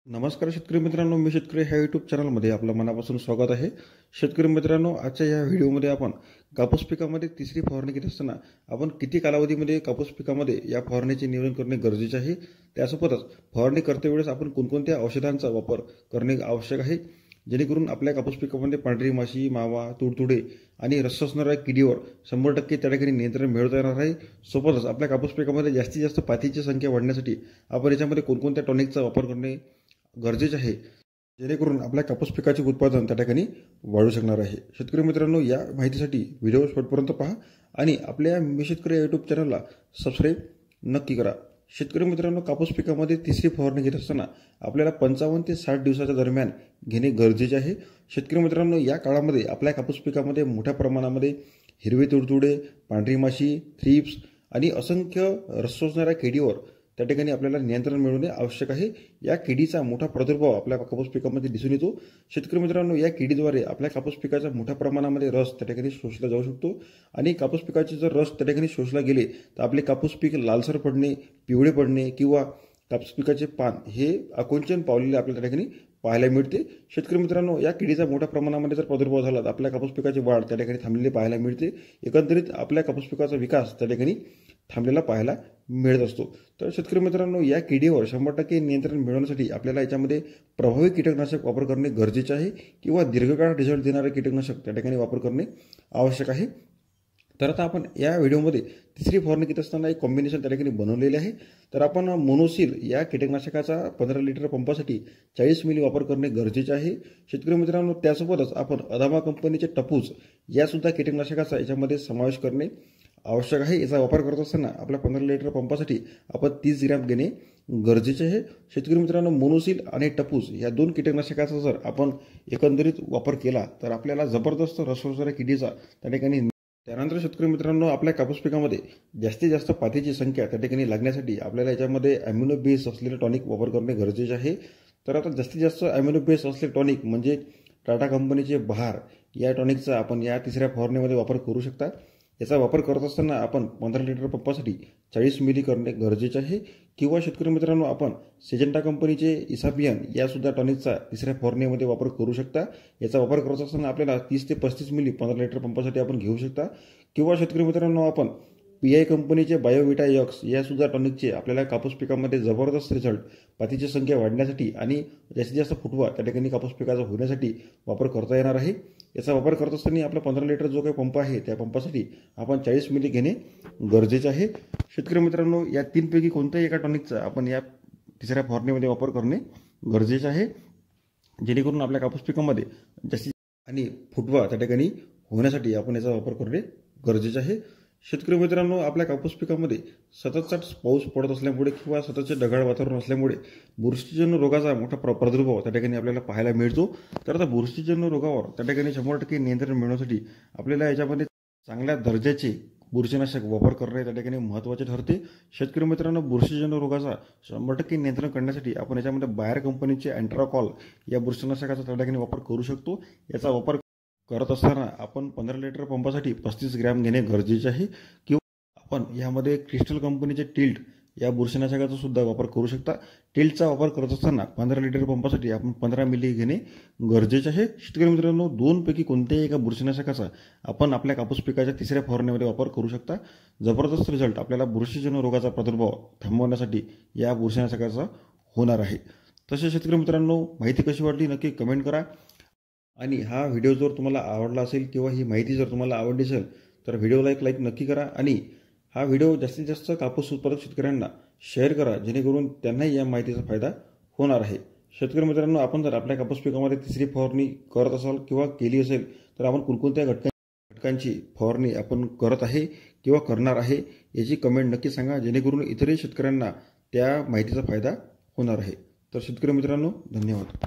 नमस्कार शेतकरी मित्रांनो, मी शेतकरी ह्या यूट्यूब चॅनलमध्ये आपलं मनापासून स्वागत आहे। शेतकरी मित्रांनो, आजच्या या व्हिडिओमध्ये आपण कापूस पिकामध्ये तिसरी फवारणी घेत असताना आपण किती कालावधीमध्ये कापूस पिकामध्ये या फवारणीचे नियोजन करणे गरजेचे आहे, त्यासोबतच फवारणी करते वेळेस आपण कोणकोणत्या औषधांचा वापर करणे आवश्यक आहे, जेणेकरून आपल्या कापूस पिकामध्ये पांढरी माशी, मावा, तुडतुडे आणि रस असणाऱ्या किडीवर 100% त्या ठिकाणी नियंत्रण मिळवता येणार आहे। सोबतच आपल्या कापूस पिकामध्ये जास्तीत जास्त पातीची संख्या वाढण्यासाठी आपण याच्यामध्ये कोणकोणत्या टॉनिकचा वापर करणे गरजेचे आहे, जेणेकरून आपल्या कापूस पिकाचे उत्पादन त्या ठिकाणी वाढू शकणार आहे। शेतकरी मित्रांनो, या माहितीसाठी व्हिडिओ शेवटपर्यंत पहा आणि आपल्या मी शेतकरी यूट्यूब चॅनलला सबस्क्राइब नक्की करा। शेतकरी मित्रांनो, कापूस पिकामध्ये तिसरी फवारणी घेत असताना आपल्याला 55 ते 60 दिवसाच्या दरम्यान घेणे गरजेचे आहे। शेतकरी मित्रांनो, या काळामध्ये आपल्या कापूस पिकामध्ये मोठ्या प्रमाणामध्ये हिरवे तुडतुडे, पांढरी माशी, थ्रिप्स आणि असंख्य रस शोषणाऱ्या किडीवर त्या ठिकाणी आपल्याला नियंत्रण मिळवणे आवश्यक आहे। या किडीचा मोठा प्रादुर्भाव आपल्या कापूस पिकामध्ये दिसून येतो। शेतकरी मित्रांनो, या किडीद्वारे आपल्या कापूस पिकाचा मोठ्या प्रमाणामध्ये रस त्या ठिकाणी शोषला जाऊ शकतो आणि कापूस पिकाचे जर रस त्या ठिकाणी शोषला गेले तर आपले कापूस पीक लालसर पडणे, पिवळे पडणे किंवा कापूस पिकाचे पान हे आकुंचन पावलेले आपल्याला त्या ठिकाणी पाहायला मिळते। शेतकरी मित्रांनो, या किडीचा मोठ्या प्रमाणामध्ये जर प्रादुर्भाव झाला तर आपल्या कापूस पिकाची वाढ त्या ठिकाणी थांबलेली पाहायला मिळते। एकंदरीत आपल्या कापूस पिकाचा विकास त्या ठिकाणी थांबलेला पाहायला मिळत असतो। तर शेतकरी मित्रांनो, या किडीवर 100% नियंत्रण मिळवण्यासाठी आपल्याला याच्यामध्ये प्रभावी कीटकनाशक वापर करणे गरजेचे आहे किंवा दीर्घकाळ रिझल्ट देणारे कीटकनाशक त्या ठिकाणी वापर करणे आवश्यक आहे। तर आता आपण या व्हिडिओमध्ये तिसरी फवारणी घेत असताना एक कॉम्बिनेशन त्या ठिकाणी बनवलेले आहे। तर आपण मोनोसिल या कीटकनाशकाचा 15 लिटर पंपासाठी 40 मिली वापर करणे गरजेचे आहे। शेतकरी मित्रांनो, त्यासोबतच आपण अदामा कंपनीचे टपूज या सुद्धा कीटकनाशकाचा याच्यामध्ये समावेश करणे आवश्यक आहे। याचा वापर करत असताना आपल्या 15 लिटर पंपासाठी आपण 30 ग्रॅम घेणे गरजेचे आहे। शेतकरी मित्रांनो, मोनोसिल आणि टपूज या दोन कीटकनाशकाचा जर आपण एकंदरीत वापर केला तर आपल्याला जबरदस्त रस शोषणाऱ्या किडीचा त्या ठिकाणी त्यानंतर शेतकरी मित्रांनो, आपल्या कापूस पिकामध्ये जास्तीत जास्त पातीची संख्या त्या ठिकाणी लागण्यासाठी आपल्याला याच्यामध्ये अॅमिनो बेस असलेले टॉनिक वापर करणे गरजेचे आहे। तर आता जास्तीत जास्त अॅमिनो बेस असलेले टॉनिक म्हणजे टाटा कंपनीचे बहार या टॉनिकचा आपण या तिसऱ्या फवारणीमध्ये वापर करू शकता। याचा वापर करत असताना आपण 15 लिटर पंपासाठी 40 मिली करणे गरजेचे आहे किंवा शेतकरी मित्रांनो, आपण सिजेंटा कंपनीचे इसापियन या सुद्धा टॉनिकचा तिसऱ्या फवारणीमध्ये वापर करू शकता। याचा वापर करत असताना आपल्याला 30 ते 35 मिली 15 लिटर पंपासाठी आपण घेऊ शकता किंवा शेतकरी मित्रांनो, आपण PI कंपनीचे बायोविटा एक्स या सुद्धा टॉनिकचे आपल्याला कापूस पिकामध्ये जबरदस्त रिझल्ट पातीची संख्या वाढण्यासाठी आणि जास्तीत जास्त फुटवा त्या ठिकाणी कापूस पिकाचा होण्यासाठी वापर करता येणार आहे। याचा वापर करत असताना आपला 15 लिटर जो काही पंप आहे त्या पंपासाठी आपण 40 मिली घेणे गरजेचे आहे। शेतकरी मित्रांनो, या तीनपैकी कोणत्याही एका टॉनिकचा आपण या तिसऱ्या फवारणीमध्ये वापर करणे गरजेचे आहे, जेणेकरून आपल्या कापूस पिकामध्ये जास्तीत आणि फुटवा त्या ठिकाणी होण्यासाठी आपण याचा वापर करणे गरजेचे आहे। शेतकरी मित्रांनो, आपल्या कापूस पिकामध्ये सततचा पाऊस पडत असल्यामुळे किंवा सततचे ढगाळ वातावरण असल्यामुळे बुरशीजन्य रोगाचा मोठा प्रादुर्भाव त्या ठिकाणी आपल्याला पाहायला मिळतो। तर आता बुरशीजन्य रोगावर त्या ठिकाणी 100% नियंत्रण मिळवण्यासाठी आपल्याला याच्यामध्ये चांगल्या दर्जाचे बुरशीनाशक वापर करणे त्या ठिकाणी महत्त्वाचे ठरते। शेतकरी मित्रांनो, बुरशीजन्य रोगाचा 100% नियंत्रण करण्यासाठी आपण याच्यामध्ये बायर कंपनीचे अँट्राकॉल या बुरशीनाशकाचा त्या ठिकाणी वापर करू शकतो। याचा वापर करत असताना आपण 15 लिटर पंपासाठी 35 ग्रॅम घेणे गरजेचे आहे किंवा आपण यामध्ये क्रिस्टल कंपनीचे टिल्ट या बुरशीनाशकाचा सुद्धा वापर करू शकता। टिल्टचा वापर करत असताना 15 लिटर पंपासाठी आपण 15 मिली घेणे गरजेचे आहे। शेतकरी मित्रांनो, दोनपैकी कोणत्याही एका बुरशीनाशकाचा आपण आपल्या कापूस पिकाच्या तिसऱ्या फवारणीमध्ये वापर करू शकता। जबरदस्त रिझल्ट आपल्याला बुरशीजन्य रोगाचा प्रादुर्भाव थांबवण्यासाठी या बुरशीनाशकाचा होणार आहे। तसेच शेतकरी मित्रांनो, माहिती कशी वाटली नक्की कमेंट करा आणि हा व्हिडिओ जर तुम्हाला आवडला असेल किंवा ही माहिती जर तुम्हाला आवडली असेल तर व्हिडिओला एक लाईक नक्की करा आणि हा व्हिडिओ जास्तीत जास्त कापूस उत्पादक शेतकऱ्यांना शेअर करा, जेणेकरून त्यांनाही या माहितीचा फायदा होणार आहे। शेतकरी मित्रांनो, आपण जर आपल्या कापूस पिकामध्ये तिसरी फवारणी करत असाल किंवा केली असेल तर आपण कोणकोणत्या घटकांची फवारणी आपण करत आहे किंवा करणार आहे याची कमेंट नक्की सांगा, जेणेकरून इतरही शेतकऱ्यांना त्या माहितीचा फायदा होणार आहे। तर शेतकरी मित्रांनो, धन्यवाद।